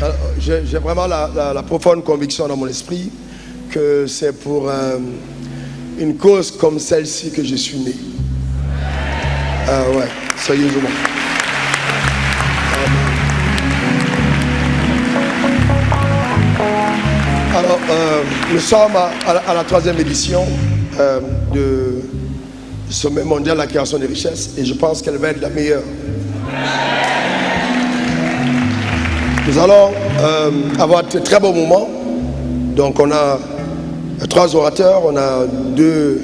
Alors, j'ai vraiment la profonde conviction dans mon esprit que c'est pour une cause comme celle-ci que je suis né. Ouais, sérieusement. Alors, nous sommes à la 3e édition de Sommet mondial de la création des richesses et je pense qu'elle va être la meilleure. Nous allons avoir de très beaux moments. Donc on a 3 orateurs, on a 2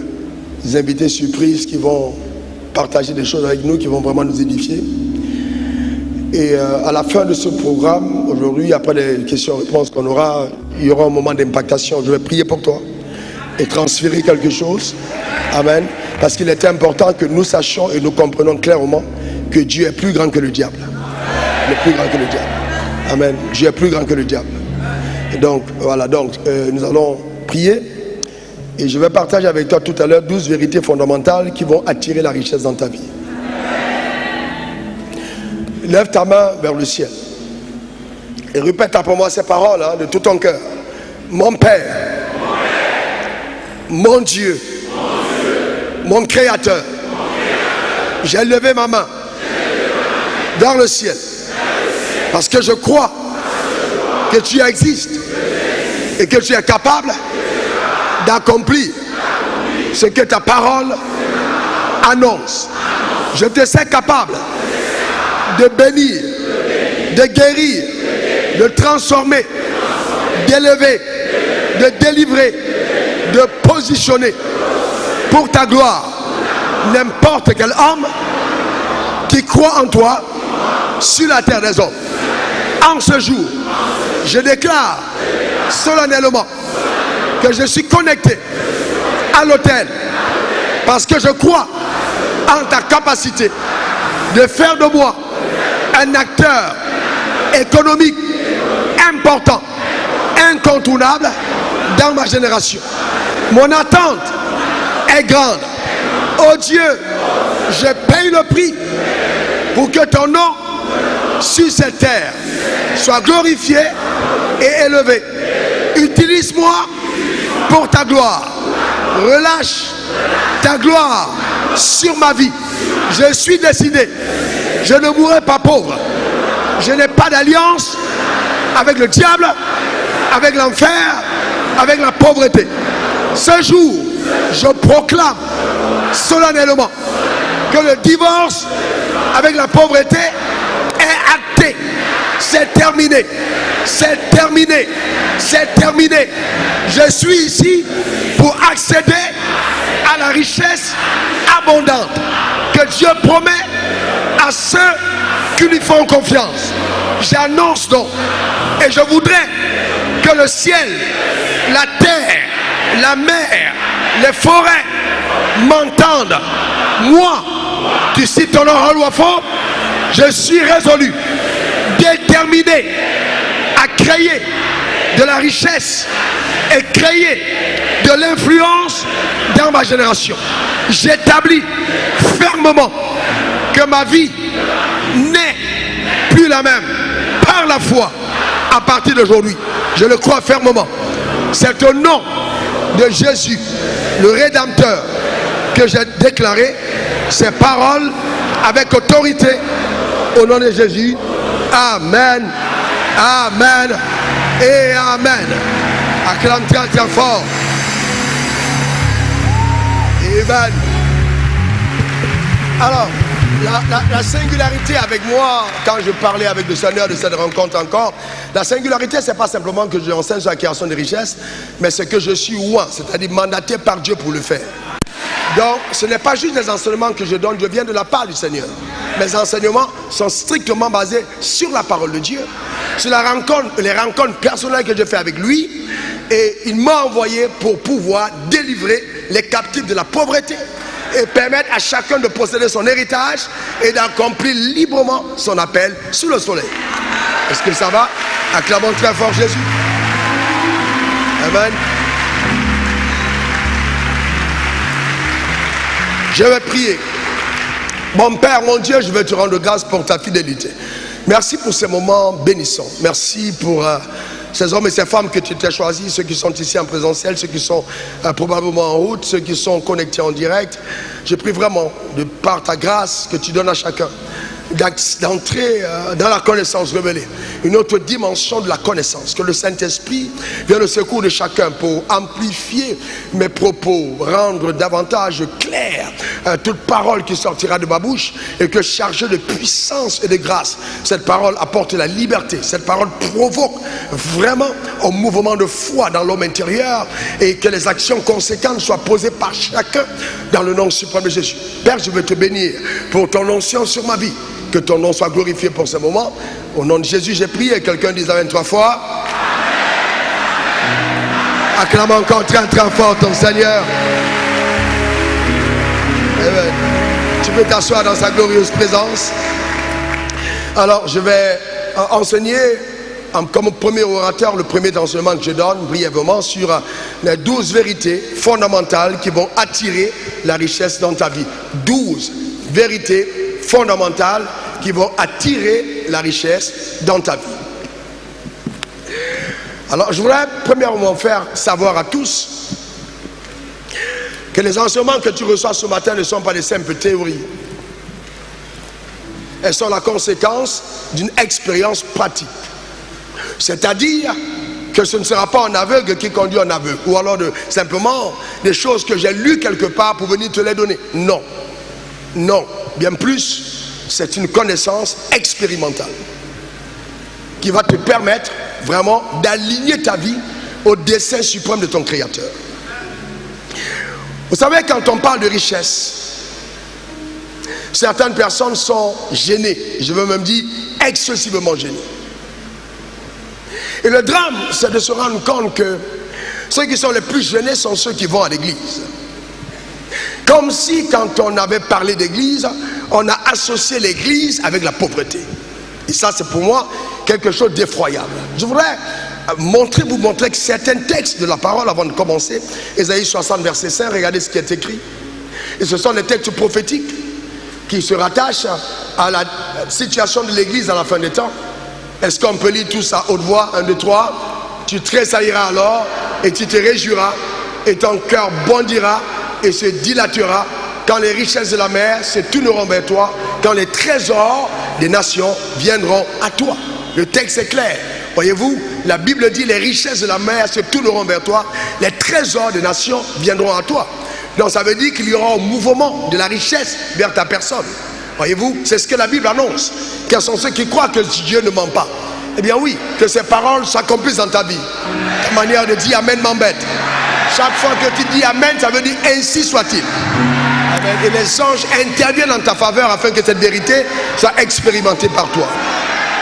invités surprises qui vont partager des choses avec nous, qui vont vraiment nous édifier. Et à la fin de ce programme, aujourd'hui, après les questions-réponses qu'on aura, il y aura un moment d'impactation. Je vais prier pour toi et transférer quelque chose. Amen. Parce qu'il est important que nous sachions et nous comprenions clairement que Dieu est plus grand que le diable. Il est plus grand que le diable. Amen. Dieu est plus grand que le diable. Et donc, voilà. Donc, nous allons prier. Et je vais partager avec toi tout à l'heure 12 vérités fondamentales qui vont attirer la richesse dans ta vie. Lève ta main vers le ciel. Et répète après moi ces paroles de tout ton cœur. Mon Père, mon Dieu, mon Créateur, j'ai levé ma main dans le ciel. Parce que je crois que tu existes et que tu es capable d'accomplir ce que ta parole annonce. Je te sais capable de bénir, de guérir, de transformer, d'élever, de délivrer, de positionner pour ta gloire n'importe quel homme qui croit en toi sur la terre des hommes. En ce jour, je déclare solennellement que je suis connecté à l'autel parce que je crois en ta capacité de faire de moi un acteur économique important, incontournable dans ma génération. Mon attente est grande. Oh Dieu, je paye le prix pour que ton nom sur cette terre soit glorifié et élevé. Utilise-moi pour ta gloire. Relâche ta gloire sur ma vie. Je suis décidé. Je ne mourrai pas pauvre. Je n'ai pas d'alliance avec le diable, avec l'enfer, avec la pauvreté. Ce jour, je proclame solennellement que le divorce avec la pauvreté est acté. C'est terminé. C'est terminé. C'est terminé. Je suis ici pour accéder à la richesse abondante que Dieu promet à ceux qui lui font confiance. J'annonce donc et je voudrais que le ciel, la terre, la mer, les forêts m'entendent. Moi, tu cites ton nom ou faux, je suis résolu, déterminé à créer de la richesse et créer de l'influence dans ma génération. J'établis fermement que ma vie n'est plus la même par la foi à partir d'aujourd'hui. Je le crois fermement. C'est au nom de Jésus, le Rédempteur, que j'ai déclaré ces paroles avec autorité au nom de Jésus. Amen, amen et amen. Acclame très très fort. Amen. Alors, la singularité avec moi, quand je parlais avec le Seigneur de cette rencontre encore, la singularité, c'est pas simplement que j'enseigne sur la création des richesses, mais c'est que je suis ouin, c'est-à-dire mandaté par Dieu pour le faire. Donc, ce n'est pas juste des enseignements que je donne, je viens de la part du Seigneur. Mes enseignements sont strictement basés sur la parole de Dieu, sur les rencontres personnelles que je fais avec lui, et il m'a envoyé pour pouvoir délivrer les captifs de la pauvreté et permettre à chacun de posséder son héritage et d'accomplir librement son appel sous le soleil. Est-ce que ça va? Acclamons très fort Jésus. Amen. Je vais prier. Mon Père, mon Dieu, je vais te rendre grâce pour ta fidélité. Merci pour ces moments bénissants. Merci pour ces hommes et ces femmes que tu t'es choisis, ceux qui sont ici en présentiel, ceux qui sont probablement en route, ceux qui sont connectés en direct. Je prie vraiment, de par ta grâce que tu donnes à chacun, d'entrer dans la connaissance révélée, une autre dimension de la connaissance, que le Saint-Esprit vienne au secours de chacun pour amplifier mes propos, rendre davantage clair toute parole qui sortira de ma bouche, et que chargée de puissance et de grâce, cette parole apporte la liberté, cette parole provoque vraiment un mouvement de foi dans l'homme intérieur, et que les actions conséquentes soient posées par chacun dans le nom suprême de Jésus. Père, je veux te bénir pour ton onction sur ma vie. Que ton nom soit glorifié pour ce moment. Au nom de Jésus, j'ai prié. Quelqu'un dit amen 3 fois. Acclame encore très très fort ton Seigneur. Amen. Tu peux t'asseoir dans sa glorieuse présence. Alors, je vais enseigner comme premier orateur le premier enseignement que je donne brièvement sur les 12 vérités fondamentales qui vont attirer la richesse dans ta vie. 12 vérités fondamentales qui vont attirer la richesse dans ta vie. Alors, je voudrais premièrement faire savoir à tous que les enseignements que tu reçois ce matin ne sont pas des simples théories. Elles sont la conséquence d'une expérience pratique. C'est-à-dire que ce ne sera pas un aveugle qui conduit un aveugle, ou alors simplement des choses que j'ai lues quelque part pour venir te les donner. Non. Non. Bien plus, c'est une connaissance expérimentale qui va te permettre vraiment d'aligner ta vie au dessein suprême de ton Créateur. Vous savez, quand on parle de richesse, certaines personnes sont gênées, je veux même dire excessivement gênées. Et le drame, c'est de se rendre compte que ceux qui sont les plus gênés sont ceux qui vont à l'église. Comme si, quand on avait parlé d'église, on a associé l'église avec la pauvreté. Et ça, c'est pour moi quelque chose d'effroyable. Je voudrais vous montrer que certains textes de la parole avant de commencer. Ésaïe 60, verset 5, regardez ce qui est écrit. Et ce sont des textes prophétiques qui se rattachent à la situation de l'église à la fin des temps. Est-ce qu'on peut lire tout ça à haute voix? 1, 2, 3. Tu tressailleras alors et tu te réjouiras et ton cœur bondira et se dilatera quand les richesses de la mer se tourneront vers toi, quand les trésors des nations viendront à toi. Le texte est clair. Voyez-vous, la Bible dit les richesses de la mer se tourneront vers toi, les trésors des nations viendront à toi. Donc ça veut dire qu'il y aura un mouvement de la richesse vers ta personne. Voyez-vous, c'est ce que la Bible annonce. Quels sont ceux qui croient que Dieu ne ment pas? Eh bien oui, que ces paroles s'accomplissent dans ta vie. Ta manière de dire Amen m'embête. Chaque fois que tu dis Amen, ça veut dire ainsi soit-il. Amen. Et les anges interviennent en ta faveur afin que cette vérité soit expérimentée par toi.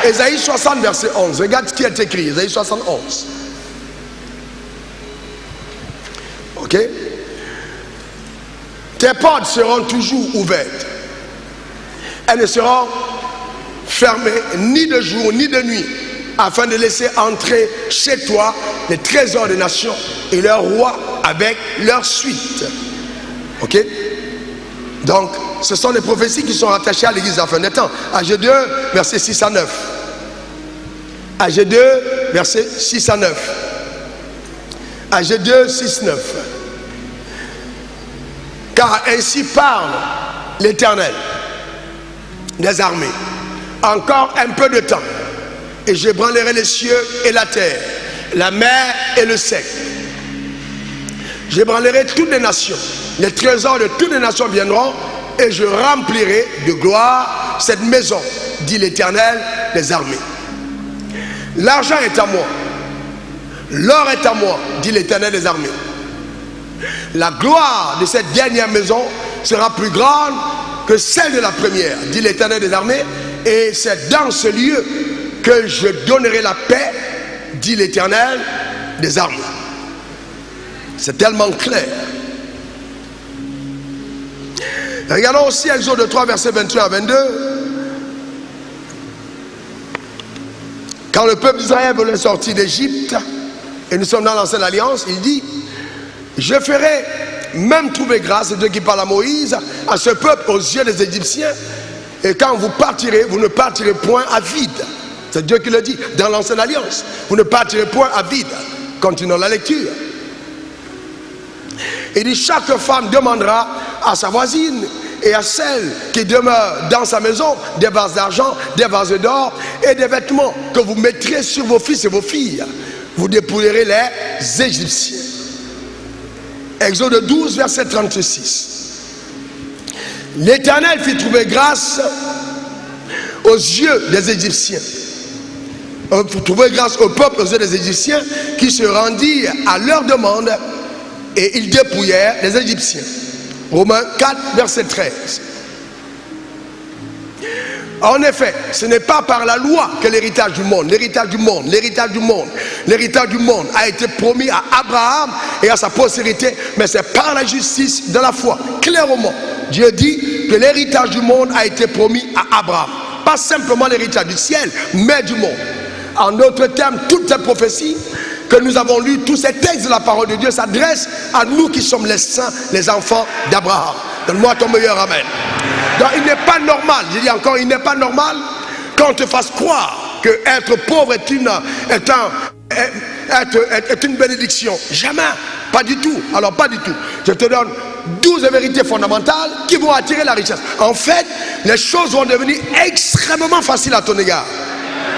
Ésaïe 60, verset 11. Regarde ce qui est écrit. Ésaïe 71. Ok? Tes portes seront toujours ouvertes. Elles ne seront fermées ni de jour ni de nuit, afin de laisser entrer chez toi les trésors des nations et leurs rois avec leur suite. Ok? Donc, ce sont les prophéties qui sont rattachées à l'église de la fin des temps. AG 2, versets 6 à 9. AG 2, versets 6 à 9. AG 2, 6, 9. Car ainsi parle l'Éternel des armées. Encore un peu de temps, et j'ébranlerai les cieux et la terre, la mer et le sec. J'ébranlerai toutes les nations. Les trésors de toutes les nations viendront, et je remplirai de gloire cette maison, dit l'Éternel des armées. L'argent est à moi, l'or est à moi, dit l'Éternel des armées. La gloire de cette dernière maison sera plus grande que celle de la première, dit l'Éternel des armées, et c'est dans ce lieu que je donnerai la paix, dit l'Éternel des armées. C'est tellement clair. Regardons aussi Exode 3, versets 21 à 22. Quand le peuple d'Israël voulait sortir d'Égypte, et nous sommes dans l'ancienne alliance, il dit: je ferai même trouver grâce, c'est Dieu qui parle à Moïse, à ce peuple aux yeux des Égyptiens, Et quand vous partirez, vous ne partirez point à vide. C'est Dieu qui le dit dans l'ancienne alliance. Vous ne partirez point à vide. Continuons la lecture. Il dit, chaque femme demandera à sa voisine et à celle qui demeure dans sa maison des vases d'argent, des vases d'or et des vêtements que vous mettrez sur vos fils et vos filles. Vous dépouillerez les Égyptiens. Exode 12, verset 36. L'Éternel fit trouver grâce aux yeux des Égyptiens. Pour trouver grâce au peuple, aux yeux des Égyptiens, qui se rendirent à leur demande et ils dépouillèrent les Égyptiens. Romains 4, verset 13. En effet, ce n'est pas par la loi que l'héritage du monde a été promis à Abraham et à sa postérité, mais c'est par la justice de la foi. Clairement, Dieu dit que l'héritage du monde a été promis à Abraham. Pas simplement l'héritage du ciel, mais du monde. En d'autres termes, toutes ces prophéties que nous avons lues, tous ces textes de la parole de Dieu s'adressent à nous qui sommes les saints, les enfants d'Abraham. Donne-moi ton meilleur amen. Donc il n'est pas normal, je dis encore, il n'est pas normal qu'on te fasse croire que être pauvre est une bénédiction. Jamais, pas du tout. Alors pas du tout. Je te donne 12 vérités fondamentales qui vont attirer la richesse. En fait, les choses vont devenir extrêmement faciles à ton égard.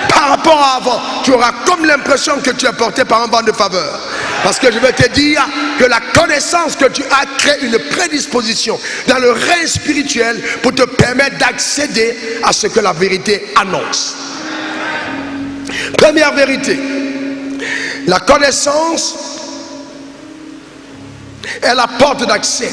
Par rapport à avant, tu auras comme l'impression que tu es porté par un vent de faveur. Parce que je vais te dire que la connaissance que tu as crée une prédisposition dans le règne spirituel pour te permettre d'accéder à ce que la vérité annonce. Première vérité, la connaissance est la porte d'accès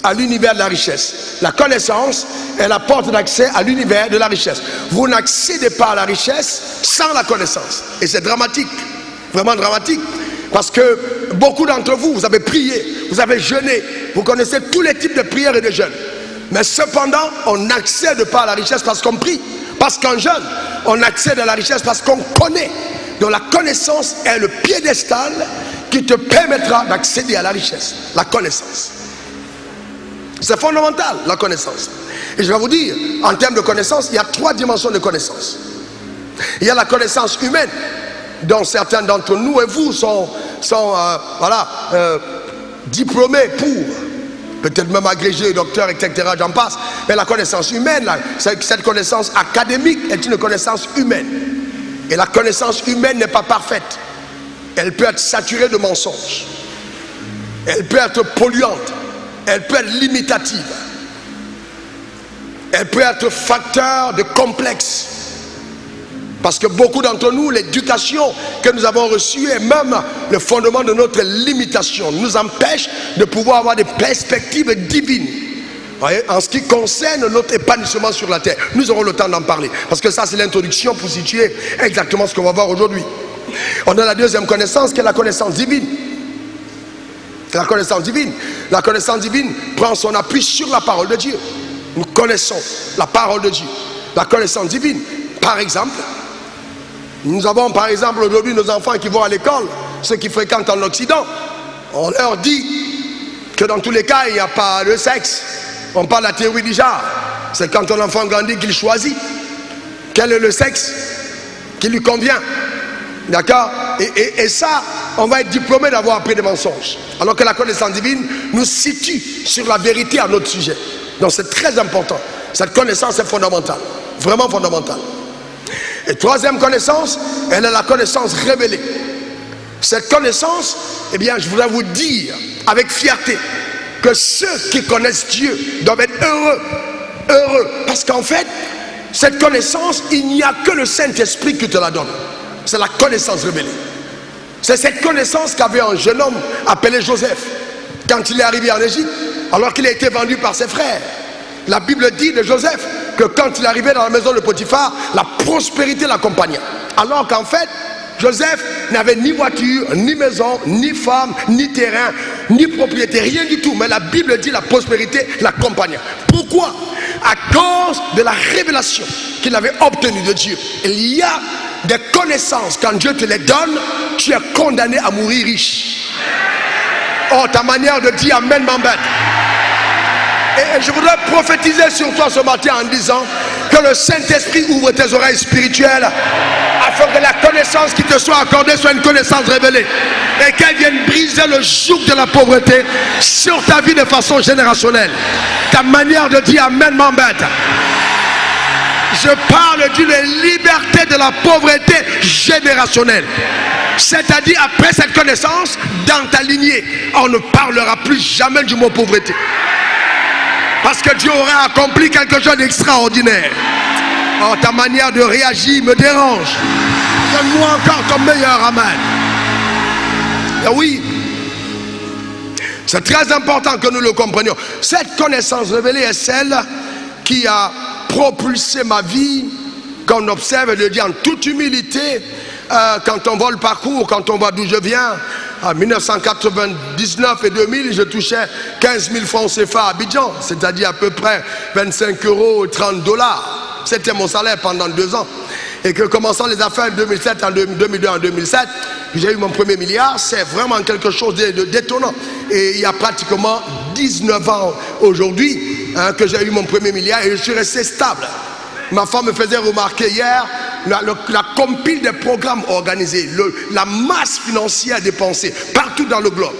à l'univers de la richesse. La connaissance est la porte d'accès à l'univers de la richesse. Vous n'accédez pas à la richesse sans la connaissance. Et c'est dramatique, vraiment dramatique. Parce que beaucoup d'entre vous, vous avez prié, vous avez jeûné, vous connaissez tous les types de prières et de jeûnes. Mais cependant, on n'accède pas à la richesse parce qu'on prie. Parce qu'en jeûne, on accède à la richesse parce qu'on connaît. Donc la connaissance est le piédestal qui te permettra d'accéder à la richesse. La connaissance. C'est fondamental, la connaissance. Et je vais vous dire, en termes de connaissance, il y a 3 dimensions de connaissance. Il y a la connaissance humaine, dont certains d'entre nous et vous sont diplômés pour, peut-être même agrégés, docteurs, etc., j'en passe. Mais la connaissance humaine, cette connaissance académique est une connaissance humaine. Et la connaissance humaine n'est pas parfaite. Elle peut être saturée de mensonges. Elle peut être polluante. Elle peut être limitative. Elle peut être facteur de complexe. Parce que beaucoup d'entre nous, l'éducation que nous avons reçue et même le fondement de notre limitation nous empêche de pouvoir avoir des perspectives divines. Voyez, en ce qui concerne notre épanouissement sur la terre. Nous aurons le temps d'en parler. Parce que ça, c'est l'introduction pour situer exactement ce qu'on va voir aujourd'hui. On a la deuxième connaissance qui est la connaissance divine. La connaissance divine. La connaissance divine prend son appui sur la parole de Dieu. Nous connaissons la parole de Dieu. La connaissance divine. Par exemple, nous avons par exemple aujourd'hui nos enfants qui vont à l'école, ceux qui fréquentent en Occident. On leur dit que dans tous les cas, il n'y a pas de sexe. On parle de la théorie du genre. C'est quand ton enfant grandit qu'il choisit quel est le sexe qui lui convient. D'accord? Et ça, on va être diplômé d'avoir appris des mensonges. Alors que la connaissance divine nous situe sur la vérité à notre sujet. Donc c'est très important. Cette connaissance est fondamentale. Vraiment fondamentale. Et troisième connaissance, elle est la connaissance révélée. Cette connaissance, eh bien, je voudrais vous dire avec fierté que ceux qui connaissent Dieu doivent être heureux. Heureux. Parce qu'en fait, cette connaissance, il n'y a que le Saint-Esprit qui te la donne. C'est la connaissance révélée. C'est cette connaissance qu'avait un jeune homme appelé Joseph quand il est arrivé en Égypte, alors qu'il a été vendu par ses frères. La Bible dit de Joseph que quand il arrivait dans la maison de Potiphar, la prospérité l'accompagnait. Alors qu'en fait, Joseph n'avait ni voiture, ni maison, ni femme, ni terrain, ni propriété, rien du tout. Mais la Bible dit la prospérité l'accompagnait. Pourquoi? À cause de la révélation qu'il avait obtenue de Dieu. Il y a des connaissances, quand Dieu te les donne, tu es condamné à mourir riche. Oh, ta manière de dire amen m'embête. Et je voudrais prophétiser sur toi ce matin en disant que le Saint-Esprit ouvre tes oreilles spirituelles afin que la connaissance qui te soit accordée soit une connaissance révélée et qu'elle vienne briser le joug de la pauvreté sur ta vie de façon générationnelle. Ta manière de dire amen m'embête. Je parle d'une liberté de la pauvreté générationnelle. C'est-à-dire, après cette connaissance, dans ta lignée, on ne parlera plus jamais du mot pauvreté. Parce que Dieu aura accompli quelque chose d'extraordinaire. Oh, ta manière de réagir me dérange. Donne-moi encore ton meilleur amen. Et oui, c'est très important que nous le comprenions. Cette connaissance révélée est celle qui a propulsé ma vie, qu'on observe et le dit en toute humilité. Quand on voit le parcours, quand on voit d'où je viens, en 1999 et 2000, je touchais 15 000 francs CFA à Abidjan, c'est-à-dire à peu près 25 € 30 $. C'était mon salaire pendant 2 ans. Et que commençant les affaires en 2007, en 2002, en 2007, j'ai eu mon premier milliard. C'est vraiment quelque chose d'étonnant. Et il y a pratiquement 19 ans aujourd'hui que j'ai eu mon premier milliard et je suis resté stable. Ma femme me faisait remarquer hier la compile des programmes organisés, la masse financière dépensée partout dans le globe.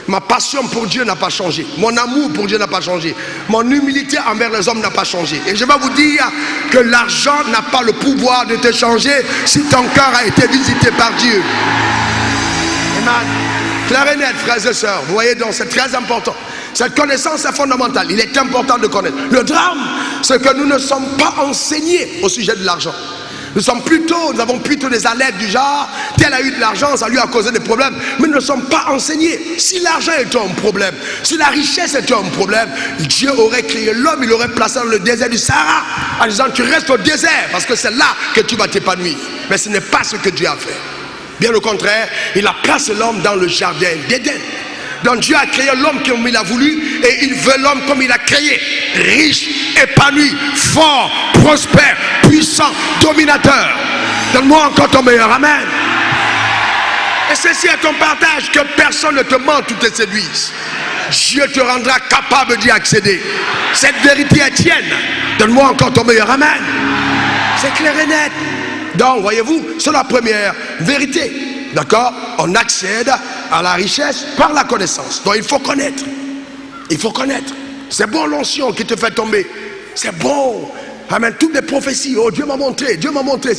Ma passion pour Dieu n'a pas changé. Mon amour pour Dieu n'a pas changé. Mon humilité envers les hommes n'a pas changé. Et je vais vous dire que l'argent n'a pas le pouvoir de te changer si ton cœur a été visité par Dieu. Amen. Clair et net, frères et sœurs. Vous voyez donc, c'est très important. Cette connaissance est fondamentale. Il est important de connaître. Le drame, c'est que nous ne sommes pas enseignés au sujet de l'argent. Nous avons plutôt des alertes du genre, tel a eu de l'argent, ça lui a causé des problèmes, mais nous ne sommes pas enseignés. Si l'argent était un problème, si la richesse était un problème, Dieu aurait créé l'homme, il l'aurait placé dans le désert du Sahara, en disant tu restes au désert, parce que c'est là que tu vas t'épanouir. Mais ce n'est pas ce que Dieu a fait. Bien au contraire, il a placé l'homme dans le jardin d'Éden. Donc Dieu a créé l'homme comme il a voulu et il veut l'homme comme il a créé. Riche, épanoui, fort, prospère, puissant, dominateur. Donne-moi encore ton meilleur amen. Et ceci est ton partage, que personne ne te mente ou te séduise. Dieu te rendra capable d'y accéder. Cette vérité est tienne. Donne-moi encore ton meilleur amen. C'est clair et net. Donc voyez-vous, c'est la première vérité. D'accord? On accède à la richesse par la connaissance. Donc il faut connaître. Il faut connaître. C'est bon l'onction qui te fait tomber. C'est bon. Amen. Toutes les prophéties. Oh, Dieu m'a montré. Dieu m'a montré.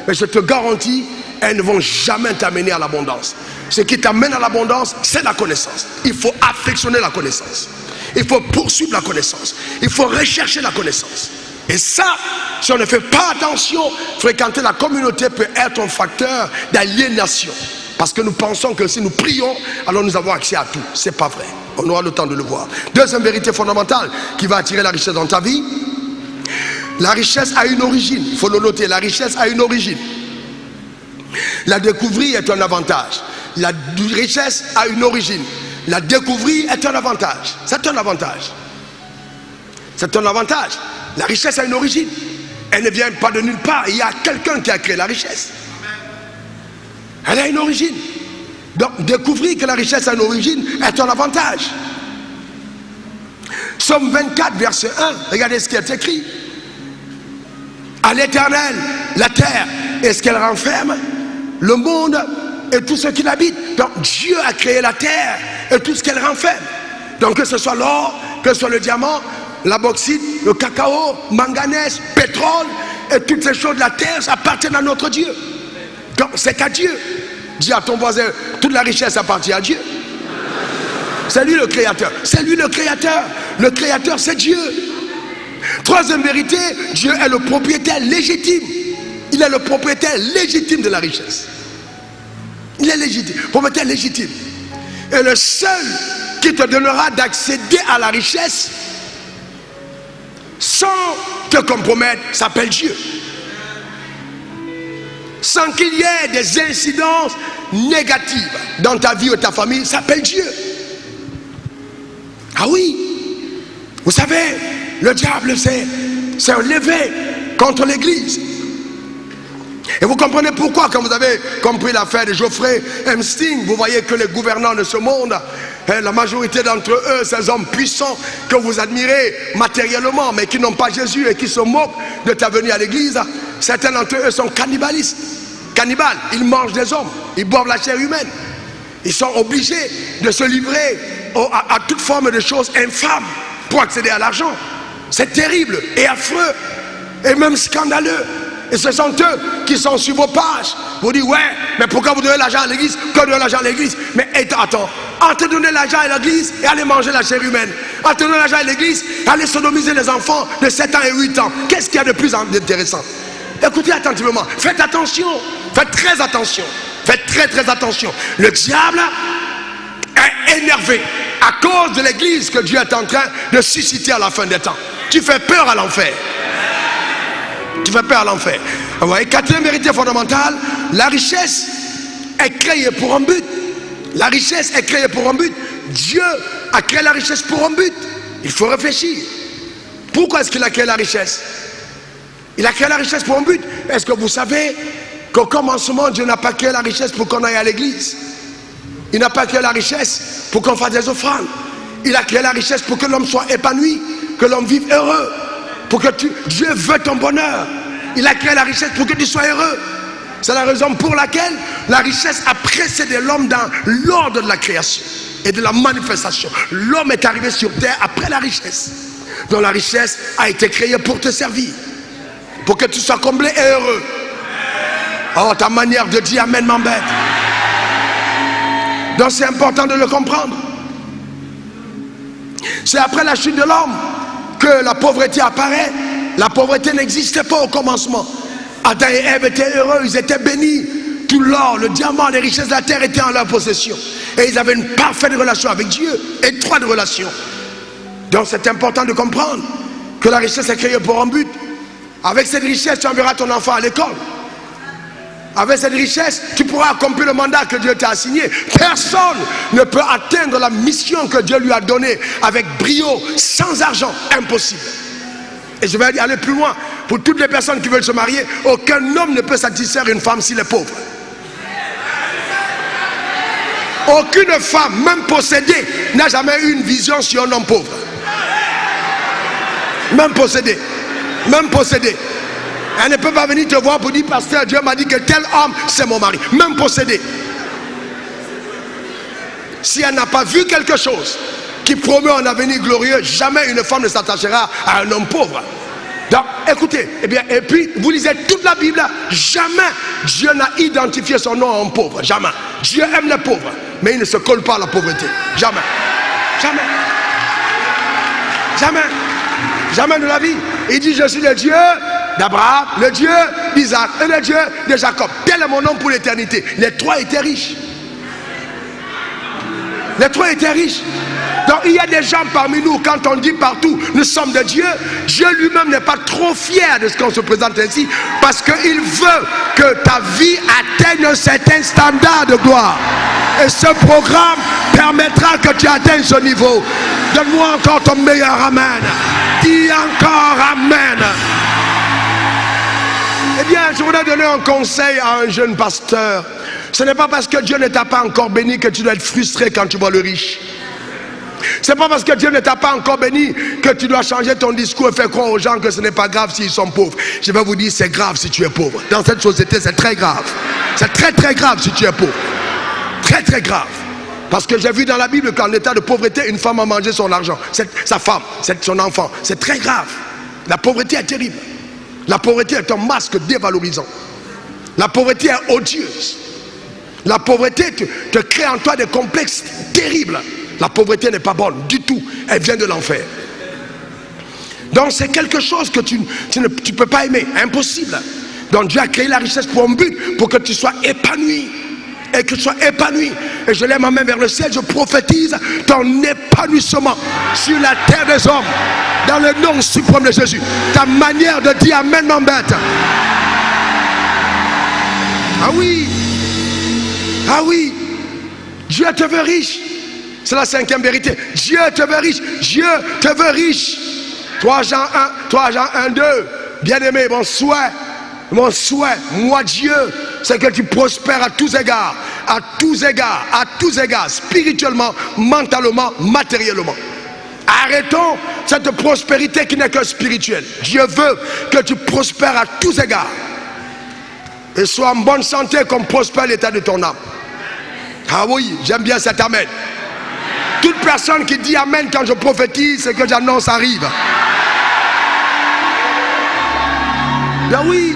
Mais je te garantis, elles ne vont jamais t'amener à l'abondance. Ce qui t'amène à l'abondance, c'est la connaissance. Il faut affectionner la connaissance. Il faut poursuivre la connaissance. Il faut rechercher la connaissance. Et ça, si on ne fait pas attention, fréquenter la communauté peut être un facteur d'aliénation. Parce que nous pensons que si nous prions, alors nous avons accès à tout. Ce n'est pas vrai. On aura le temps de le voir. Deuxième vérité fondamentale qui va attirer la richesse dans ta vie. La richesse a une origine. Il faut le noter. La richesse a une origine. La découvrir est un avantage. La richesse a une origine. La découvrir est un avantage. C'est un avantage. C'est un avantage. La richesse a une origine. Elle ne vient pas de nulle part. Il y a quelqu'un qui a créé la richesse. Elle a une origine. Donc, découvrir que la richesse a une origine est un avantage. Psaume 24, verset 1. Regardez ce qui est écrit. À l'Éternel, la terre et ce qu'elle renferme, le monde et tout ce qui l'habite. Donc, Dieu a créé la terre et tout ce qu'elle renferme. Donc, que ce soit l'or, que ce soit le diamant, la bauxite, le cacao, manganèse, pétrole et toutes ces choses de la terre appartiennent à notre Dieu. Donc c'est qu'à Dieu. Dis à ton voisin, toute la richesse appartient à Dieu. C'est lui le créateur. C'est lui le créateur. Le créateur, c'est Dieu. Troisième vérité, Dieu est le propriétaire légitime. Il est le propriétaire légitime de la richesse. Il est légitime, propriétaire légitime. Et le seul qui te donnera d'accéder à la richesse sans te compromettre s'appelle Dieu. Sans qu'il y ait des incidences négatives dans ta vie ou ta famille, s'appelle Dieu. Ah oui, vous savez, le diable s'est levé contre l'église. Et vous comprenez pourquoi, quand vous avez compris l'affaire de Geoffrey Epstein, vous voyez que les gouvernants de ce monde La majorité d'entre eux, ces hommes puissants que vous admirez matériellement, mais qui n'ont pas Jésus et qui se moquent de ta venue à l'église, certains d'entre eux sont cannibalistes. Cannibales, ils mangent des hommes, ils boivent la chair humaine. Ils sont obligés de se livrer à toute forme de choses infâmes pour accéder à l'argent. C'est terrible et affreux et même scandaleux. Et ce sont eux qui sont sur vos pages. Vous dites, ouais, mais pourquoi vous donnez l'argent à l'église? Que donner l'argent à l'église? Mais attends, entre donner l'argent à l'église et aller manger la chair humaine, entre donner l'argent à l'église et aller sodomiser les enfants de 7 ans et 8 ans, qu'est-ce qu'il y a de plus intéressant? Écoutez attentivement, faites attention, faites très attention, faites très attention. Le diable est énervé à cause de l'église que Dieu est en train de susciter à la fin des temps. Tu fais peur à l'enfer. Tu fais peur à l'enfer. Vous voyez, quatrième vérité fondamentale, la richesse est créée pour un but. La richesse est créée pour un but. Dieu a créé la richesse pour un but. Il faut réfléchir. Pourquoi est-ce qu'il a créé la richesse? Il a créé la richesse pour un but. Est-ce que vous savez qu'au commencement, Dieu n'a pas créé la richesse pour qu'on aille à l'église? Il n'a pas créé la richesse pour qu'on fasse des offrandes. Il a créé la richesse pour que l'homme soit épanoui, que l'homme vive heureux. Pour que Dieu veut ton bonheur. Il a créé la richesse pour que tu sois heureux. C'est la raison pour laquelle la richesse a précédé l'homme dans l'ordre de la création et de la manifestation. L'homme est arrivé sur terre après la richesse. Donc la richesse a été créée pour te servir, pour que tu sois comblé et heureux. Oh, ta manière de dire amen m'embête. Donc c'est important de le comprendre. C'est après la chute de l'homme que la pauvreté apparaît. La pauvreté n'existait pas au commencement. Adam et Ève étaient heureux, ils étaient bénis. Tout l'or, le diamant, les richesses de la terre étaient en leur possession. Et ils avaient une parfaite relation avec Dieu, étroite relation. Donc c'est important de comprendre que la richesse est créée pour un but. Avec cette richesse, tu enverras ton enfant à l'école. Avec cette richesse, tu pourras accomplir le mandat que Dieu t'a assigné. Personne ne peut atteindre la mission que Dieu lui a donnée avec brio, sans argent, impossible. Et je vais aller plus loin. Pour toutes les personnes qui veulent se marier, aucun homme ne peut satisfaire une femme s'il est pauvre. Aucune femme, même possédée, n'a jamais eu une vision sur un homme pauvre. Même possédée. Même possédée. Elle ne peut pas venir te voir pour dire, pasteur, Dieu m'a dit que tel homme, c'est mon mari. Même possédé. Si elle n'a pas vu quelque chose qui promet un avenir glorieux, jamais une femme ne s'attachera à un homme pauvre. Donc, écoutez, et puis, vous lisez toute la Bible, jamais Dieu n'a identifié son nom à un pauvre. Jamais. Dieu aime les pauvres, mais il ne se colle pas à la pauvreté. Jamais. Jamais. Jamais. Jamais de la vie. Il dit, je suis le Dieu d'Abraham, le Dieu d'Isaac et le Dieu de Jacob. Tel est mon nom pour l'éternité. Les trois étaient riches. Les trois étaient riches. Donc il y a des gens parmi nous, quand on dit partout, nous sommes de Dieu, Dieu lui-même n'est pas trop fier de ce qu'on se présente ainsi, parce qu'il veut que ta vie atteigne un certain standard de gloire. Et ce programme permettra que tu atteignes ce niveau. Donne-moi encore ton meilleur amen. Dis encore amen. Eh bien, je voudrais donner un conseil à un jeune pasteur. Ce n'est pas parce que Dieu ne t'a pas encore béni que tu dois être frustré quand tu vois le riche. Ce n'est pas parce que Dieu ne t'a pas encore béni que tu dois changer ton discours et faire croire aux gens que ce n'est pas grave s'ils sont pauvres. Je vais vous dire, c'est grave si tu es pauvre. Dans cette société, c'est très grave. C'est très grave si tu es pauvre. Très grave. Parce que j'ai vu dans la Bible qu'en état de pauvreté, une femme a mangé son argent. Sa femme, c'est son enfant. C'est très grave. La pauvreté est terrible. La pauvreté est un masque dévalorisant. La pauvreté est odieuse. La pauvreté te crée en toi des complexes terribles. La pauvreté n'est pas bonne du tout. Elle vient de l'enfer. Donc c'est quelque chose que tu ne peux pas aimer. Impossible. Donc Dieu a créé la richesse pour un but, pour que tu sois épanoui. Et que tu sois épanoui. Et je lève ma main vers le ciel, je prophétise ton épanouissement sur la terre des hommes. Dans le nom suprême de Jésus. Ta manière de dire amen m'embête. Ah oui. Ah oui. Dieu te veut riche. C'est la cinquième vérité. Dieu te veut riche. Dieu te veut riche. 3 Jean 1, 2. Bien-aimé, mon souhait, moi Dieu, c'est que tu prospères à tous égards, à tous égards, à tous égards, spirituellement, mentalement, matériellement. Arrêtons cette prospérité qui n'est que spirituelle. Dieu veut que tu prospères à tous égards et sois en bonne santé comme prospère l'état de ton âme. Ah oui, j'aime bien cet amen. Toute personne qui dit amen quand je prophétise, ce que j'annonce arrive. Ben oui,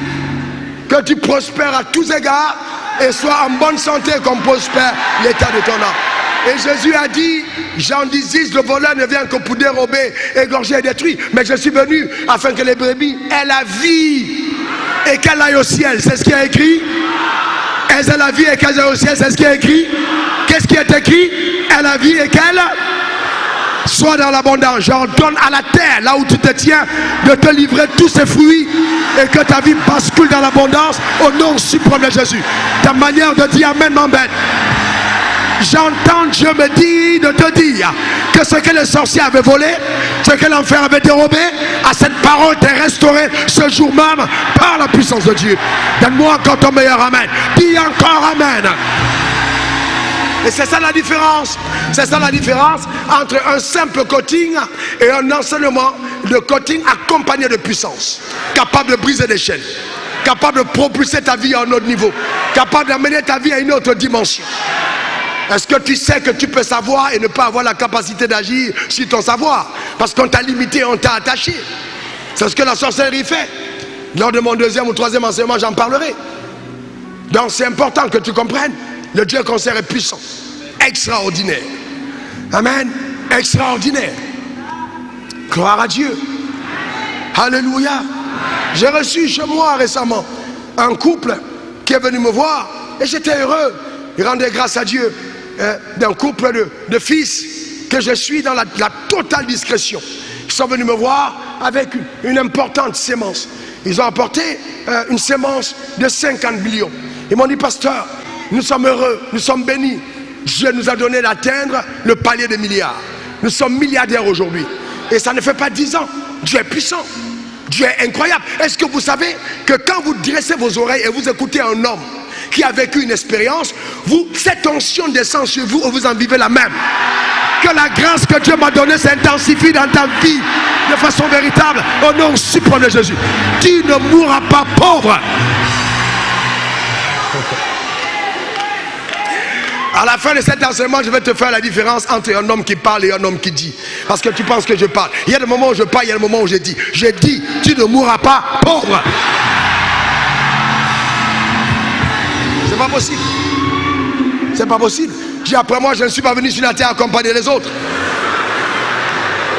que tu prospères à tous égards et sois en bonne santé comme prospère l'état de ton âme. Et Jésus a dit, Jean 10, le voleur ne vient que pour dérober, égorger et détruire. Mais je suis venu afin que les brebis aient la vie et qu'elle aille au ciel. C'est ce qui est écrit. Elles aient la vie et qu'elles aillent au ciel. C'est ce qui est écrit. Qu'est-ce qui est écrit? Elle a la vie et qu'elle soit dans l'abondance. J'ordonne à la terre, là où tu te tiens, de te livrer tous ses fruits et que ta vie bascule dans l'abondance au nom suprême de Jésus. Ta manière de dire amen m'embête. J'entends Dieu me dire de te dire que ce que les sorciers avaient volé, ce que l'enfer avait dérobé, à cette parole t'est restauré ce jour même par la puissance de Dieu. Donne-moi encore ton meilleur amen. Dis encore amen. Et c'est ça la différence. C'est ça la différence entre un simple coaching et un enseignement de coaching accompagné de puissance, capable de briser des chaînes, capable de propulser ta vie à un autre niveau, capable d'amener ta vie à une autre dimension. Est-ce que tu sais que tu peux savoir et ne pas avoir la capacité d'agir sur ton savoir? Parce qu'on t'a limité, on t'a attaché. C'est ce que la sorcellerie fait. Lors de mon deuxième ou troisième enseignement, j'en parlerai. Donc c'est important que tu comprennes. Le Dieu qu'on sert est puissant, extraordinaire. Amen. Extraordinaire. Gloire à Dieu. Alléluia. J'ai reçu chez moi récemment un couple qui est venu me voir et j'étais heureux. Il rendait grâce à Dieu d'un couple de fils que je suis dans la totale discrétion. Ils sont venus me voir avec une importante sémence. Ils ont apporté une sémence de 50 millions. Ils m'ont dit, pasteur, nous sommes heureux, nous sommes bénis. Dieu nous a donné d'atteindre le palier des milliards. Nous sommes milliardaires aujourd'hui. Et ça ne fait pas 10 ans. Dieu est puissant. Dieu est incroyable. Est-ce que vous savez que quand vous dressez vos oreilles et vous écoutez un homme qui a vécu une expérience, cette onction descend sur vous et vous en vivez la même. Que la grâce que Dieu m'a donnée s'intensifie dans ta vie de façon véritable au nom suprême de Jésus. Tu ne mourras pas pauvre. À la fin de cet enseignement, je vais te faire la différence entre un homme qui parle et un homme qui dit. Parce que tu penses que je parle. Il y a des moments où je parle, il y a des moments où je dis. Je dis, tu ne mourras pas pauvre. C'est pas possible. C'est pas possible. J'ai après moi, je ne suis pas venu sur la terre accompagner les autres.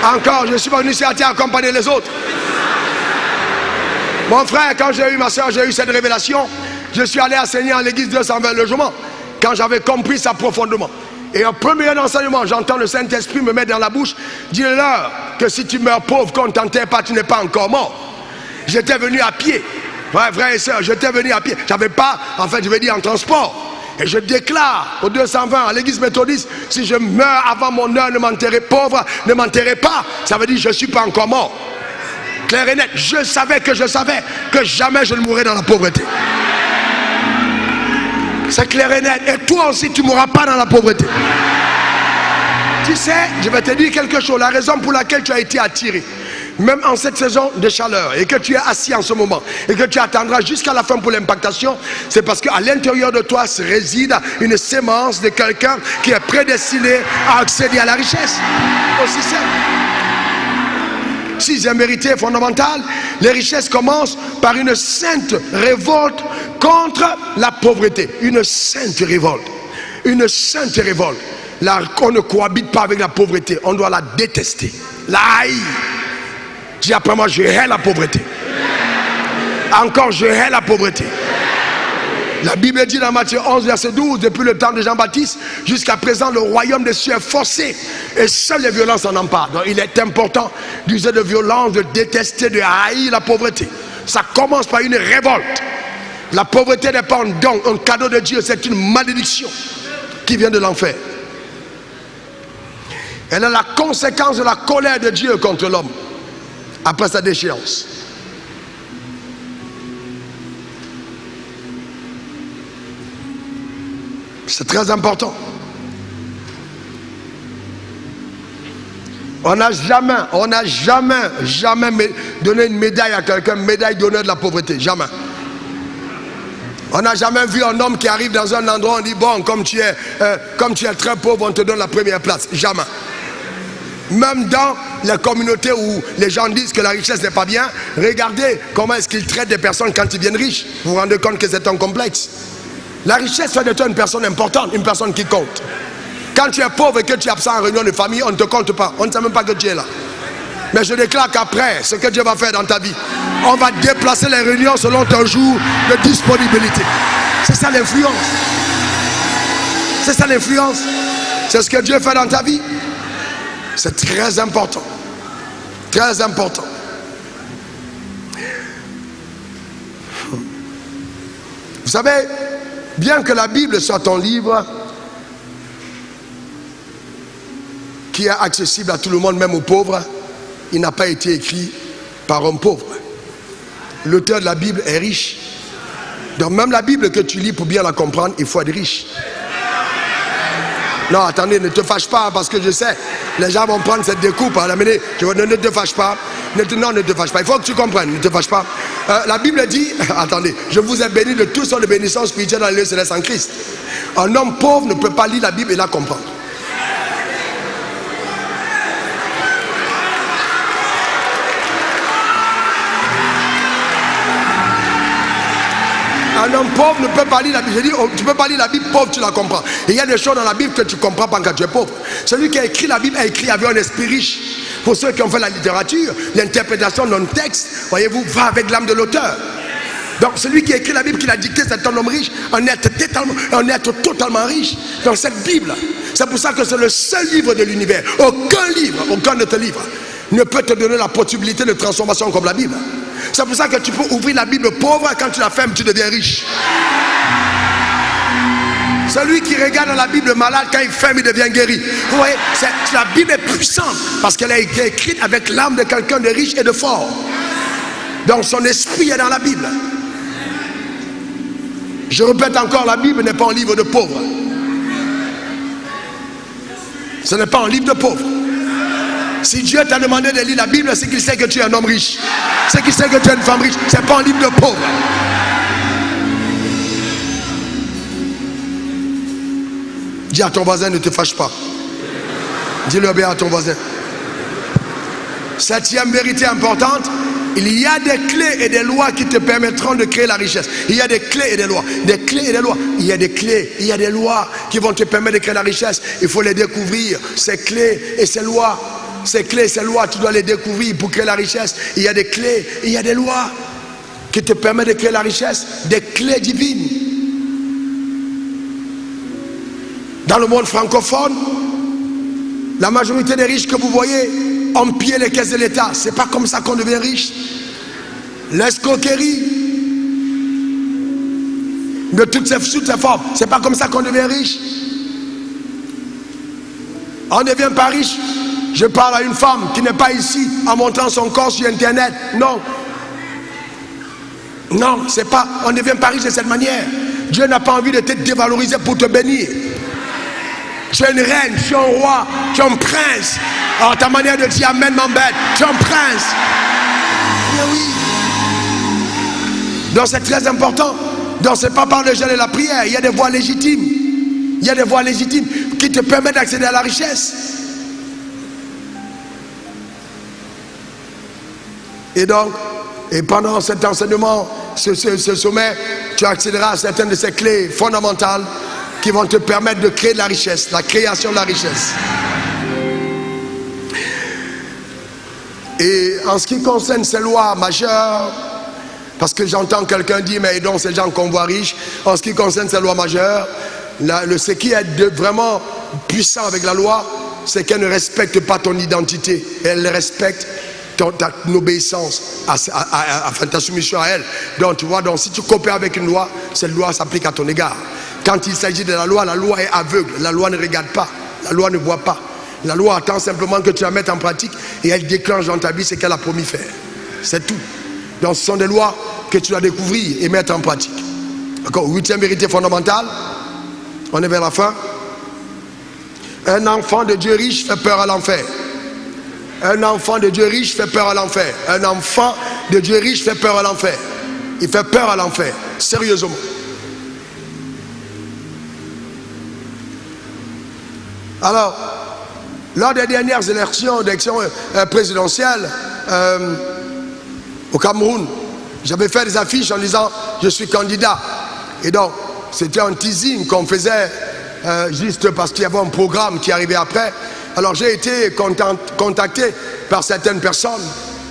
Encore, je ne suis pas venu sur la terre accompagner les autres. Mon frère, quand j'ai eu ma soeur, j'ai eu cette révélation. Je suis allé enseigner en l'église 220 logements. Quand j'avais compris ça profondément. Et au premier enseignement, j'entends le Saint-Esprit me mettre dans la bouche. Dis-leur que si tu meurs pauvre, qu'on ne t'enterre pas, tu n'es pas encore mort. J'étais venu à pied. Ouais, frères et sœurs, j'étais venu à pied. J'avais pas, en fait, je vais dire en transport. Et je déclare au 220 à l'église méthodiste, si je meurs avant mon heure, ne m'enterrez pauvre, ne m'enterrez pas. Ça veut dire je ne suis pas encore mort. Clair et net, je savais que jamais je ne mourrais dans la pauvreté. C'est clair et net. Et toi aussi, tu ne mourras pas dans la pauvreté. Tu sais, je vais te dire quelque chose. La raison pour laquelle tu as été attiré, même en cette saison de chaleur, et que tu es assis en ce moment, et que tu attendras jusqu'à la fin pour l'impactation, c'est parce qu'à l'intérieur de toi réside une sémence de quelqu'un qui est prédestiné à accéder à la richesse. Aussi simple. Sixième vérité fondamentale, les richesses commencent par une sainte révolte contre la pauvreté. Une sainte révolte. Une sainte révolte. Là, on ne cohabite pas avec la pauvreté. On doit la détester. La haïr. Dis après moi, je hais la pauvreté. Encore, je hais la pauvreté. La Bible dit dans Matthieu 11, verset 12, depuis le temps de Jean-Baptiste, jusqu'à présent, le royaume des cieux est forcé. Et seules les violences en emparent. Donc il est important d'user de violence, de détester, de haïr la pauvreté. Ça commence par une révolte. La pauvreté n'est pas un don, un cadeau de Dieu, c'est une malédiction qui vient de l'enfer. Elle est la conséquence de la colère de Dieu contre l'homme après sa déchéance. C'est très important. On n'a jamais donné une médaille à quelqu'un, médaille d'honneur de la pauvreté. Jamais. On n'a jamais vu un homme qui arrive dans un endroit, on dit bon, comme tu es très pauvre, on te donne la première place. Jamais. Même dans les communautés où les gens disent que la richesse n'est pas bien, regardez comment est-ce qu'ils traitent des personnes quand ils viennent riches. Vous vous rendez compte que c'est un complexe. La richesse fait de toi une personne importante, une personne qui compte. Quand tu es pauvre et que tu es absent en réunion de famille, on ne te compte pas. On ne sait même pas que tu es là. Mais je déclare qu'après, ce que Dieu va faire dans ta vie, on va déplacer les réunions selon ton jour de disponibilité. C'est ça l'influence. C'est ça l'influence. C'est ce que Dieu fait dans ta vie. C'est très important. Très important. Vous savez, bien que la Bible soit un livre qui est accessible à tout le monde, même aux pauvres, il n'a pas été écrit par un pauvre. L'auteur de la Bible est riche. Donc même la Bible que tu lis, pour bien la comprendre, il faut être riche. Non, attendez, ne te fâche pas, parce que je sais, les gens vont prendre cette découpe à l'amener. Je veux dire, ne te fâche pas. Non, ne te fâche pas. Il faut que tu comprennes, ne te fâche pas. La Bible dit, attendez, je vous ai béni de toutes sortes de bénédictions spirituelles dans les lieux célestes en Christ. Un homme pauvre ne peut pas lire la Bible et la comprendre. Un homme pauvre ne peut pas lire la Bible. Je dis, tu ne peux pas lire la Bible pauvre, tu la comprends. Et il y a des choses dans la Bible que tu ne comprends pas quand tu es pauvre. Celui qui a écrit la Bible a écrit avec un esprit riche. Pour ceux qui ont fait la littérature, l'interprétation d'un texte, voyez-vous, va avec l'âme de l'auteur. Donc celui qui a écrit la Bible, qui l'a dicté, c'est un homme riche, un être totalement riche dans cette Bible. C'est pour ça que c'est le seul livre de l'univers. Aucun autre livre ne peut te donner la possibilité de transformation comme la Bible. C'est pour ça que tu peux ouvrir la Bible pauvre, quand tu la fermes, tu deviens riche. Celui qui regarde dans la Bible malade, quand il ferme, il devient guéri. Vous voyez, la Bible est puissante parce qu'elle a été écrite avec l'âme de quelqu'un de riche et de fort. Donc son esprit est dans la Bible. Je répète encore, la Bible n'est pas un livre de pauvres. Ce n'est pas un livre de pauvres. Si Dieu t'a demandé de lire la Bible, c'est qu'il sait que tu es un homme riche. C'est qu'il sait que tu es une femme riche. Ce n'est pas un livre de pauvres. Dis à ton voisin, ne te fâche pas. Dis-le bien à ton voisin. Septième vérité importante, il y a des clés et des lois qui te permettront de créer la richesse. Il y a des clés et des lois. Des clés et des lois. Il y a des clés, il y a des lois qui vont te permettre de créer la richesse. Il faut les découvrir, ces clés et ces lois. Ces clés et ces lois, tu dois les découvrir pour créer la richesse. Il y a des clés, il y a des lois qui te permettent de créer la richesse. Des clés divines. Dans le monde francophone, la majorité des riches que vous voyez ont pillé les caisses de l'État. C'est pas comme ça qu'on devient riche. L'escroquerie de toutes ces formes, c'est pas comme ça qu'on devient riche. On ne devient pas riche. Je parle à une femme qui n'est pas ici en montrant son corps sur internet. Non. Non, c'est pas. On ne devient pas riche de cette manière. Dieu n'a pas envie de te dévaloriser pour te bénir. Tu es une reine, tu es un roi, tu es un prince. Alors ta manière de dire amen m'embête. Tu es un prince. Mais oui. Donc c'est très important. Donc c'est pas par le jeûne et la prière. Il y a des voies légitimes. Il y a des voies légitimes qui te permettent d'accéder à la richesse. Et donc, et pendant cet enseignement, ce sommet, tu accéderas à certaines de ces clés fondamentales qui vont te permettre de créer de la richesse, la création de la richesse. Et en ce qui concerne ces lois majeures, parce que j'entends quelqu'un dire, mais donc ces gens qu'on voit riches, en ce qui concerne ces lois majeures, ce qui est vraiment puissant avec la loi, c'est qu'elle ne respecte pas ton identité, elle respecte ta obéissance, enfin ta soumission à elle. Donc tu vois, donc, si tu coopères avec une loi, cette loi s'applique à ton égard. Quand il s'agit de la loi est aveugle. La loi ne regarde pas, la loi ne voit pas. La loi attend simplement que tu la mettes en pratique et elle déclenche dans ta vie ce qu'elle a promis faire. C'est tout. Donc ce sont des lois que tu dois découvrir et mettre en pratique. D'accord. Huitième vérité fondamentale, On est vers la fin. Un enfant de Dieu riche fait peur à l'enfer. Un enfant de Dieu riche fait peur à l'enfer. Un enfant de Dieu riche fait peur à l'enfer. Il fait peur à l'enfer, sérieusement. Alors, lors des dernières élections présidentielles au Cameroun, j'avais fait des affiches en disant je suis candidat. Et donc, c'était un teasing qu'on faisait juste parce qu'il y avait un programme qui arrivait après. Alors, j'ai été contacté par certaines personnes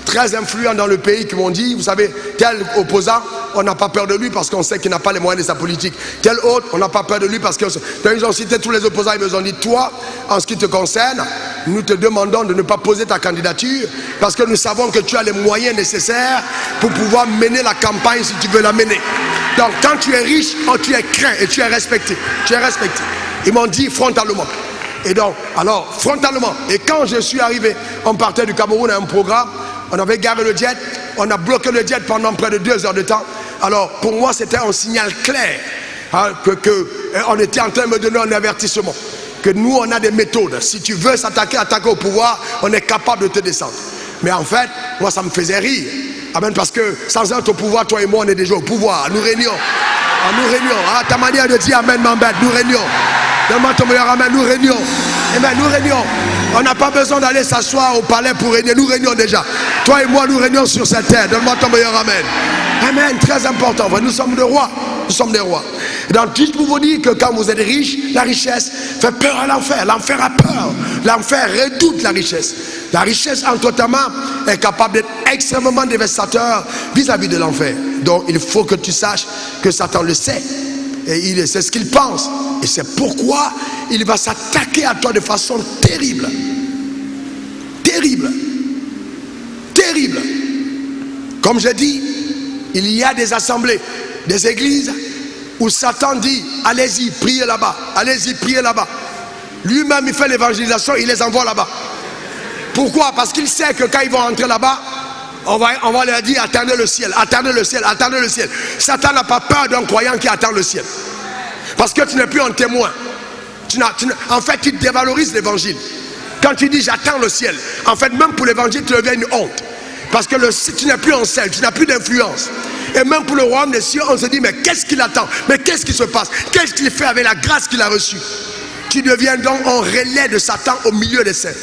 très influents dans le pays qui m'ont dit, vous savez, tel opposant, on n'a pas peur de lui parce qu'on sait qu'il n'a pas les moyens de sa politique. Tel autre, on n'a pas peur de lui parce que... Quand ils ont cité tous les opposants, ils me ont dit, toi, en ce qui te concerne, nous te demandons de ne pas poser ta candidature parce que nous savons que tu as les moyens nécessaires pour pouvoir mener la campagne si tu veux la mener. Donc, quand tu es riche, tu es craint et tu es respecté. Tu es respecté. Ils m'ont dit frontalement. Et donc, alors, frontalement. Et quand je suis arrivé, on partait du Cameroun à un programme. On avait garé le jet, on a bloqué le jet pendant près de 2 heures de temps. Alors pour moi c'était un signal clair hein, on était en train de me donner un avertissement. Que nous on a des méthodes. Si tu veux attaquer au pouvoir, on est capable de te descendre. Mais en fait, moi ça me faisait rire. Amen, parce que sans être au pouvoir, toi et moi on est déjà au pouvoir. Nous régnons. Nous régnons. Ah, ta manière de dire amen m'embête. Nous régnons. Donne-moi ton meilleur amen. Nous régnons. Amen, nous régnons. On n'a pas besoin d'aller s'asseoir au palais pour régner. Nous régnons déjà. Toi et moi, nous régnons sur cette terre. Donne-moi ton meilleur amen. Amen, très important. Nous sommes des rois. Nous sommes des rois. Donc, juste pour vous dire que quand vous êtes riche, la richesse fait peur à l'enfer. L'enfer a peur. L'enfer redoute la richesse. La richesse entre ta main est capable d'être extrêmement dévastateur vis-à-vis de l'enfer. Donc, il faut que tu saches que Satan le sait. Et c'est ce qu'il pense. Et c'est pourquoi il va s'attaquer à toi de façon terrible. Terrible. Terrible. Comme je dis, il y a des assemblées, des églises où Satan dit, allez-y, priez là-bas. Allez-y, priez là-bas. Lui-même, il fait l'évangélisation, il les envoie là-bas. Pourquoi? Parce qu'il sait que quand ils vont entrer là-bas, on va leur dire, attendez le ciel, attendez le ciel, attendez le ciel. Satan n'a pas peur d'un croyant qui attend le ciel. Parce que tu n'es plus un témoin. En fait, tu dévalorises l'évangile. Quand tu dis j'attends le ciel, en fait, même pour l'évangile, tu deviens une honte. Parce que tu n'es plus en selle, tu n'as plus d'influence. Et même pour le royaume des cieux, on se dit, mais qu'est-ce qu'il attend? Mais qu'est-ce qui se passe? Qu'est-ce qu'il fait avec la grâce qu'il a reçue? Tu deviens donc un relais de Satan au milieu des scènes.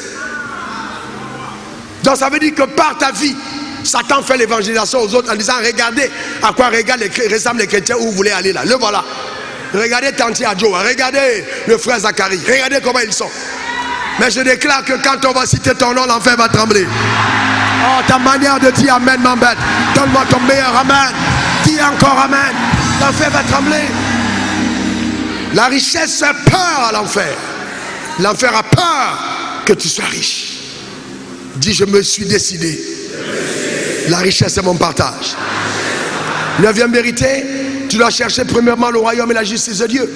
Donc ça veut dire que par ta vie, Satan fait l'évangélisation aux autres en disant, regardez à quoi ressemblent les chrétiens où vous voulez aller là. Le voilà. Regardez Tanti Adjo, regardez le frère Zacharie, regardez comment ils sont. Mais je déclare que quand on va citer ton nom, l'enfer va trembler. Oh, ta manière de dire amen m'embête. Donne-moi ton meilleur amen. Dis encore amen. L'enfer va trembler. La richesse fait peur à l'enfer. L'enfer a peur que tu sois riche. Dis, je me suis décidé. La richesse est mon partage. 9e vérité, tu dois chercher premièrement le royaume et la justice de Dieu.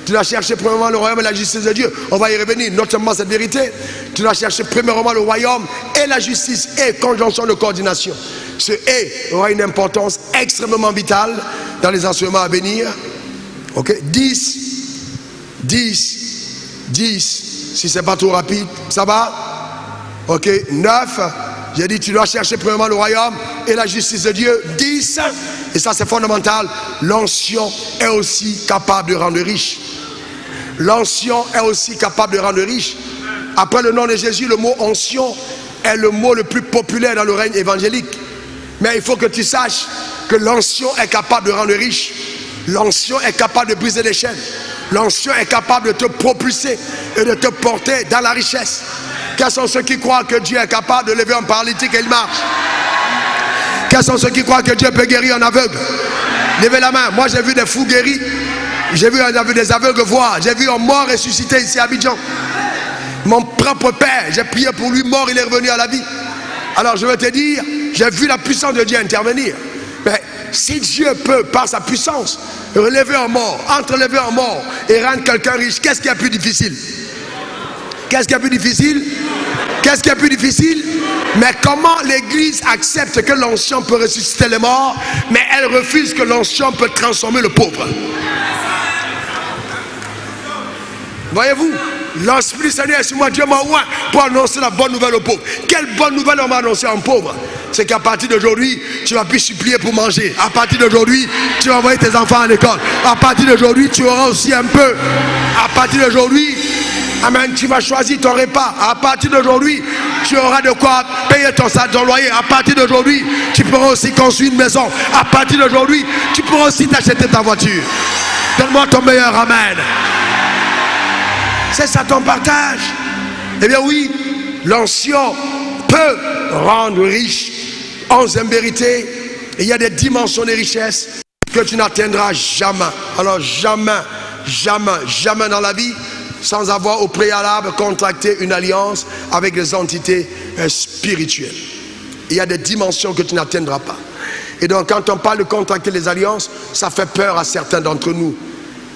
Tu dois chercher premièrement le royaume et la justice de Dieu. On va y revenir, notamment cette vérité. Tu dois chercher premièrement le royaume et la justice et conjonction de coordination. Ce « et » aura une importance extrêmement vitale dans les enseignements à venir. Ok, 10, si c'est pas trop rapide, ça va? Ok, 9, j'ai dit tu dois chercher premièrement le royaume et la justice de Dieu. 10, et ça c'est fondamental, l'onction est aussi capable de rendre riche. L'onction est aussi capable de rendre riche. Après le nom de Jésus, le mot onction est le mot le plus populaire dans le règne évangélique. Mais il faut que tu saches que l'onction est capable de rendre riche. L'onction est capable de briser les chaînes. L'onction est capable de te propulser et de te porter dans la richesse. Quels sont ceux qui croient que Dieu est capable de lever un paralytique et il marche? Quels sont ceux qui croient que Dieu peut guérir un aveugle? Levez la main. Moi j'ai vu des fous guéris. J'ai vu des aveugles voir. J'ai vu un mort ressuscité ici à Abidjan. Mon propre père, j'ai prié pour lui, mort, il est revenu à la vie. Alors je veux te dire, j'ai vu la puissance de Dieu intervenir. Mais si Dieu peut, par sa puissance, relever un mort, entrelever un mort et rendre quelqu'un riche, qu'est-ce qui est plus difficile? Qu'est-ce qui est plus difficile? Qu'est-ce qui est plus difficile? Mais comment l'Église accepte que l'onction peut ressusciter les morts, mais elle refuse que l'onction peut transformer le pauvre? Voyez-vous, l'Esprit du Seigneur est sur moi. Dieu m'a oint pour annoncer la bonne nouvelle aux pauvres. Quelle bonne nouvelle on m'a annoncé en pauvre? C'est qu'à partir d'aujourd'hui, tu vas plus supplier pour manger. À partir d'aujourd'hui, tu vas envoyer tes enfants à l'école. À partir d'aujourd'hui, tu auras aussi un peu. À partir d'aujourd'hui, amen, tu vas choisir ton repas. À partir d'aujourd'hui, tu auras de quoi payer ton loyer. À partir d'aujourd'hui, tu pourras aussi construire une maison. À partir d'aujourd'hui, tu pourras aussi t'acheter ta voiture. Donne-moi ton meilleur amen. C'est ça ton partage. Eh bien oui, l'ancien peut rendre riche. 11e vérité, il y a des dimensions de richesse que tu n'atteindras jamais. Alors jamais, jamais, jamais dans la vie sans avoir au préalable contracté une alliance avec des entités spirituelles. Il y a des dimensions que tu n'atteindras pas. Et donc quand on parle de contracter les alliances, ça fait peur à certains d'entre nous.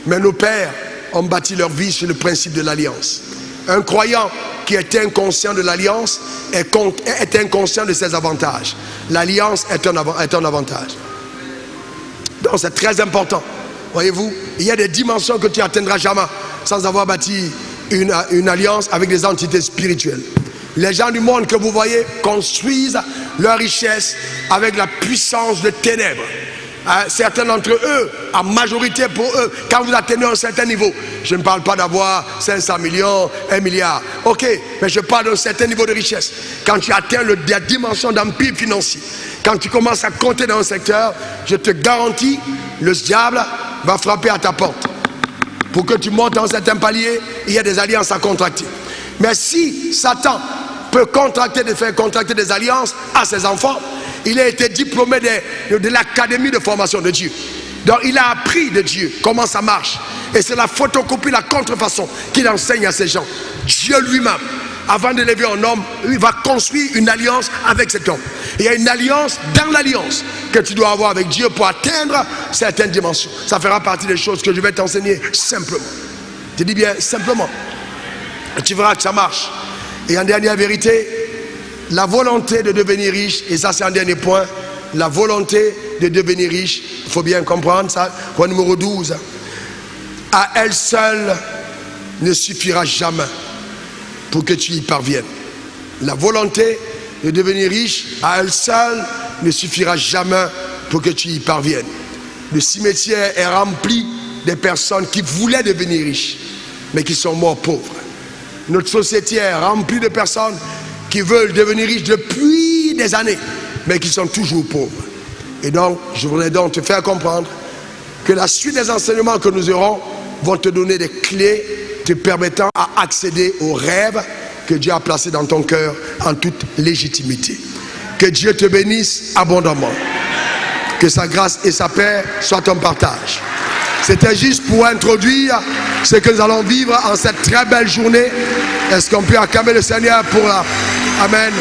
Mais nos pères ont bâti leur vie sur le principe de l'alliance. Un croyant qui est inconscient de l'alliance est inconscient de ses avantages. L'alliance est un avantage. Donc c'est très important. Voyez-vous, il y a des dimensions que tu n'atteindras jamais sans avoir bâti une alliance avec des entités spirituelles. Les gens du monde que vous voyez construisent leur richesse avec la puissance de ténèbres. Certains d'entre eux, en majorité pour eux, quand vous atteignez un certain niveau, je ne parle pas d'avoir 500 millions, 1 milliard, ok, mais je parle d'un certain niveau de richesse. Quand tu atteins la dimension d'empire financier, quand tu commences à compter dans un secteur, je te garantis, le diable va frapper à ta porte. Pour que tu montes dans un certain palier, il y a des alliances à contracter. Mais si Satan peut faire contracter des alliances à ses enfants, il a été diplômé de l'académie de formation de Dieu. Donc il a appris de Dieu comment ça marche. Et c'est la photocopie, la contrefaçon qu'il enseigne à ces gens. Dieu lui-même, avant de lever un homme, il va construire une alliance avec cet homme. Il y a une alliance dans l'alliance que tu dois avoir avec Dieu pour atteindre certaines dimensions. Ça fera partie des choses que je vais t'enseigner simplement. Je dis bien simplement. Et tu verras que ça marche. Et en dernière vérité, la volonté de devenir riche, et ça c'est un dernier point, la volonté de devenir riche, il faut bien comprendre ça, point numéro 12, à elle seule ne suffira jamais pour que tu y parviennes. La volonté de devenir riche, à elle seule ne suffira jamais pour que tu y parviennes. Le cimetière est rempli de personnes qui voulaient devenir riches, mais qui sont morts pauvres. Notre société est remplie de personnes qui veulent devenir riches depuis des années, mais qui sont toujours pauvres. Et donc, je voudrais donc te faire comprendre que la suite des enseignements que nous aurons vont te donner des clés te permettant à accéder aux rêves que Dieu a placés dans ton cœur en toute légitimité. Que Dieu te bénisse abondamment. Que sa grâce et sa paix soient ton partage. C'était juste pour introduire ce que nous allons vivre en cette très belle journée. Est-ce qu'on peut acclamer le Seigneur pour la... Amen.